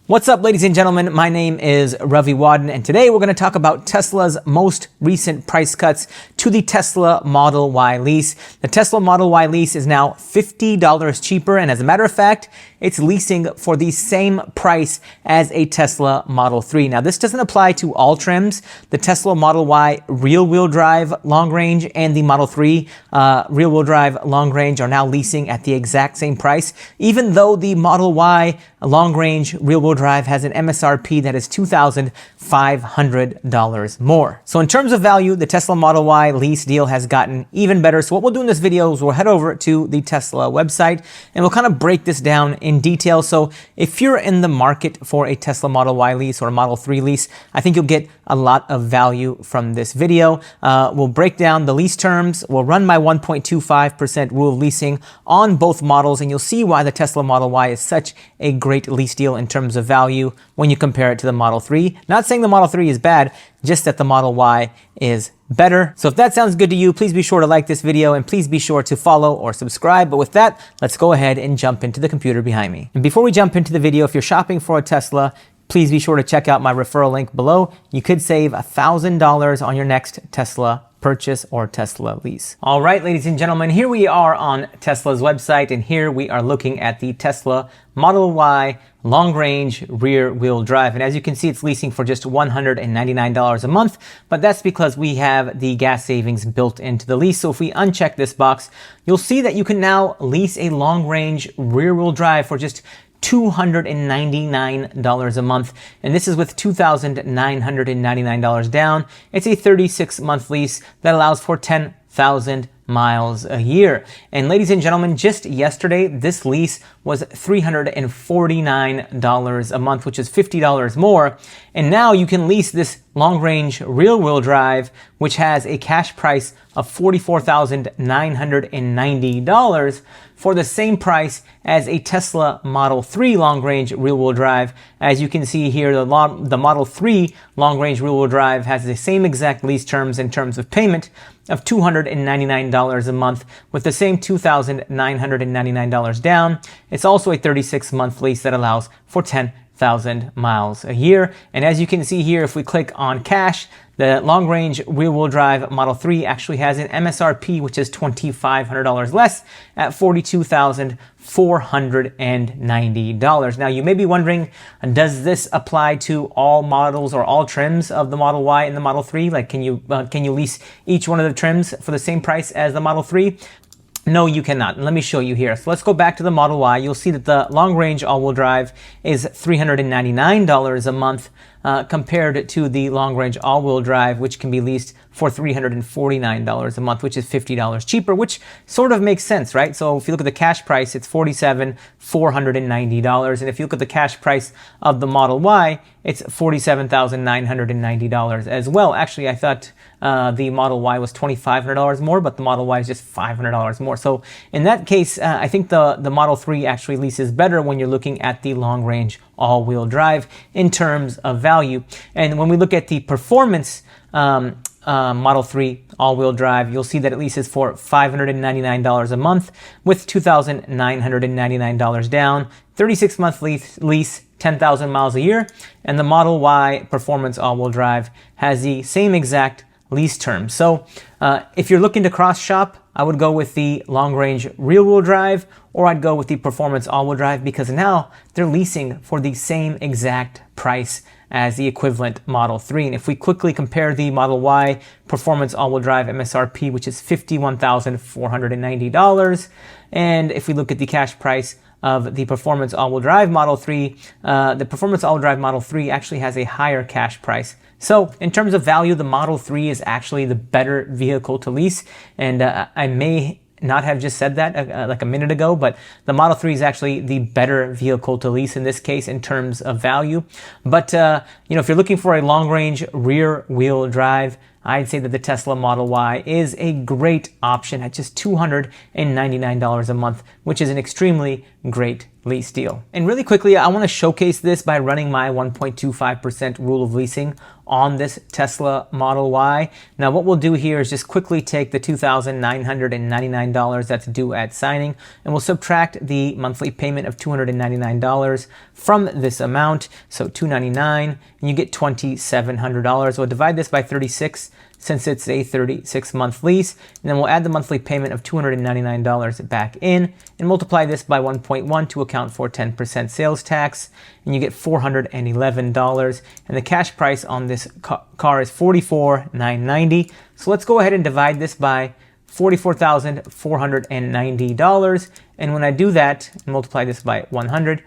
What's up, ladies and gentlemen? My name is Ravi Wadden, and today we're going to talk about Tesla's most recent price cuts to the Tesla Model Y lease. The Tesla Model Y lease is now $50 cheaper, and as a matter of fact, it's leasing for the same price as a Tesla Model 3. Now, this doesn't apply to all trims. The Tesla Model Y rear-wheel drive long range and the Model 3 rear-wheel drive long range are now leasing at the exact same price, even though the Model Y long range rear-wheel drive has an MSRP that is $2,500 more. So in terms of value, the Tesla Model Y lease deal has gotten even better. So what we'll do in this video is we'll head over to the Tesla website and we'll kind of break this down in detail. So if you're in the market for a Tesla Model Y lease or a Model 3 lease, I think you'll get a lot of value from this video. We'll break down the lease terms. We'll run my 1.25% rule of leasing on both models, and you'll see why the Tesla Model Y is such a great lease deal in terms of value when you compare it to the Model 3. Not saying the Model 3 is bad, just that the Model Y is better. So if that sounds good to you, please be sure to like this video and please be sure to follow or subscribe. But with that, let's go ahead and jump into the computer behind me. And before we jump into the video, if you're shopping for a Tesla, please be sure to check out my referral link below. You could save $1,000 on your next Tesla purchase or Tesla lease. All right, ladies and gentlemen, here we are on Tesla's website, and here we are looking at the Tesla Model Y long-range rear-wheel drive. And as you can see, it's leasing for just $199 a month, but that's because we have the gas savings built into the lease. So if we uncheck this box, you'll see that you can now lease a long-range rear-wheel drive for just $299 a month, and this is with $2,999 down. It's a 36-month lease that allows for 10,000 miles a year. And ladies and gentlemen, just yesterday, this lease was $349 a month, which is $50 more. And now you can lease this long-range rear-wheel drive, which has a cash price of $44,990 for the same price as a Tesla Model 3 long-range rear-wheel drive. As you can see here, the Model 3 long-range rear-wheel drive has the same exact lease terms in terms of payment of $299 a month with the same $2,999 down. It's also a 36-month lease that allows for 10,000 miles a year. And as you can see here, if we click on cash, the long-range rear-wheel drive Model 3 actually has an MSRP, which is $2,500 less at $42,490. Now, you may be wondering, does this apply to all models or all trims of the Model Y and the Model 3? Like, can you lease each one of the trims for the same price as the Model 3? No, you cannot. Let me show you here. So let's go back to the Model Y. You'll see that the long-range all-wheel drive is $399 a month compared to the long-range all-wheel drive, which can be leased for $349 a month, which is $50 cheaper, which sort of makes sense, right? So if you look at the cash price, it's $47,490. And if you look at the cash price of the Model Y, it's $47,990 as well. Actually, I thought the Model Y was $2,500 more, but the Model Y is just $500 more. So in that case, I think the Model 3 actually leases better when you're looking at the long-range all-wheel drive in terms of value. And when we look at the performance Model 3 all-wheel drive, you'll see that it leases for $599 a month with $2,999 down, 36-month lease, 10,000 miles a year. And the Model Y performance all-wheel drive has the same exact lease term. So if you're looking to cross-shop, I would go with the long-range rear-wheel drive, or I'd go with the performance all-wheel drive, because now they're leasing for the same exact price as the equivalent Model 3. And if we quickly compare the Model Y performance all-wheel drive MSRP, which is $51,490, and if we look at the cash price of the performance all-wheel drive Model 3, the performance all-wheel drive Model 3 actually has a higher cash price. So in terms of value, the Model 3 is actually the better vehicle to lease. And I may not have just said that like a minute ago, but the Model 3 is actually the better vehicle to lease in this case in terms of value. But if you're looking for a long-range rear-wheel drive, I'd say that the Tesla Model Y is a great option at just $299 a month, which is an extremely great lease deal. And really quickly, I want to showcase this by running my 1.25% rule of leasing on this Tesla Model Y. Now what we'll do here is just quickly take the $2,999 that's due at signing, and we'll subtract the monthly payment of $299 from this amount. So $299, and you get $2,700. We'll divide this by 36 since it's a 36-month lease, and then we'll add the monthly payment of $299 back in and multiply this by 1.1 to account for 10% sales tax, and you get $411. And the cash price on this car is $44,990. So let's go ahead and divide this by $44,490. And when I do that and multiply this by 100,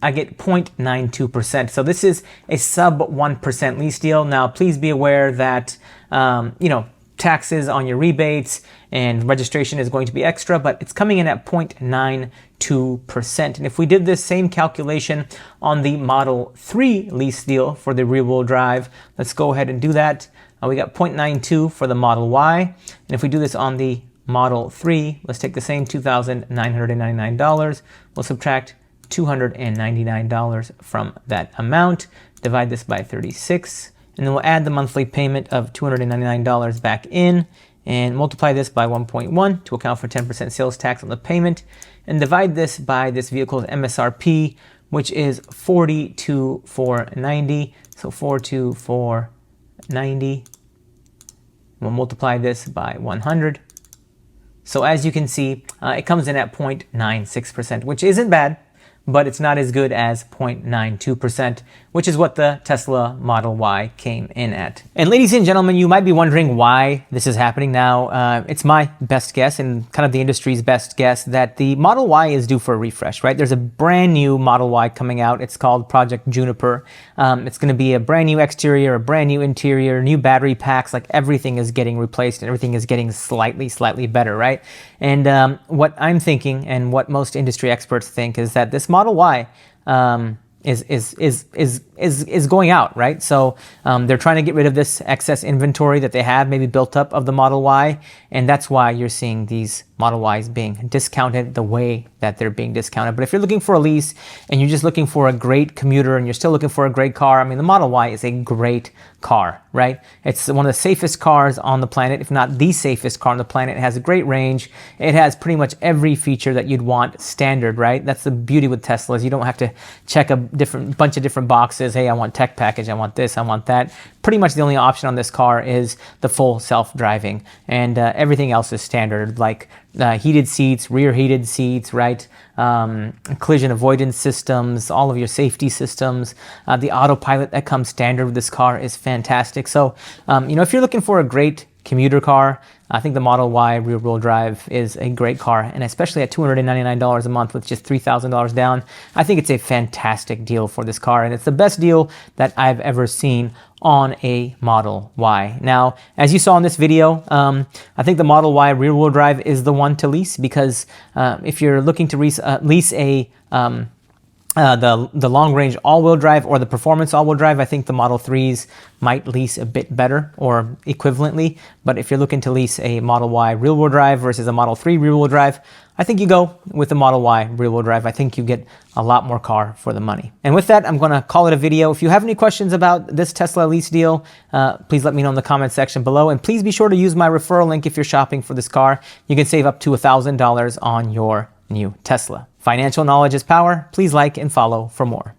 I get 0.92%. So this is a sub 1% lease deal. Now, please be aware that, taxes on your rebates and registration is going to be extra, but it's coming in at 0.92%. And if we did this same calculation on the Model 3 lease deal for the rear-wheel drive, let's go ahead and do that. We got 0.92 for the Model Y. And if we do this on the Model 3, let's take the same $2,999. We'll subtract $299 from that amount, divide this by 36, and then we'll add the monthly payment of $299 back in and multiply this by 1.1 to account for 10% sales tax on the payment, and divide this by this vehicle's MSRP, which is $42,490. So $42,490. We'll multiply this by 100. So as you can see, it comes in at 0.96%, which isn't bad, but it's not as good as 0.92%, which is what the Tesla Model Y came in at. And ladies and gentlemen, you might be wondering why this is happening now. It's my best guess and kind of the industry's best guess that the Model Y is due for a refresh, right? There's a brand new Model Y coming out. It's called Project Juniper. It's going to be a brand new exterior, a brand new interior, new battery packs, like everything is getting replaced and everything is getting slightly better, right? And what I'm thinking and what most industry experts think is that this Model Y is going out, right? So they're trying to get rid of this excess inventory that they have maybe built up of the Model Y, and that's why you're seeing these Model Ys being discounted the way that they're being discounted. But if you're looking for a lease and you're just looking for a great commuter and you're still looking for a great car, I mean, the Model Y is a great car, right? It's one of the safest cars on the planet, if not the safest car on the planet. It has a great range. It has pretty much every feature that you'd want standard, right? That's the beauty with Teslas. You don't have to check a bunch of different boxes. Hey, I want tech package. I want this. I want that. Pretty much the only option on this car is the full self-driving, and everything else is standard, like heated seats, rear heated seats, right? Collision avoidance systems, all of your safety systems. The autopilot that comes standard with this car is fantastic. So, if you're looking for a great commuter car, I think the Model Y rear-wheel drive is a great car, and especially at $299 a month with just $3,000 down, I think it's a fantastic deal for this car, and it's the best deal that I've ever seen on a Model Y. Now, as you saw in this video, I think the Model Y rear-wheel drive is the one to lease, because if you're looking to lease the long-range all-wheel drive or the performance all-wheel drive, I think the Model 3s might lease a bit better or equivalently. But if you're looking to lease a Model Y rear-wheel drive versus a Model 3 rear-wheel drive, I think you go with the Model Y rear-wheel drive. I think you get a lot more car for the money. And with that, I'm going to call it a video. If you have any questions about this Tesla lease deal, please let me know in the comment section below. And please be sure to use my referral link if you're shopping for this car. You can save up to $1,000 on your new Tesla. Financial knowledge is power. Please like and follow for more.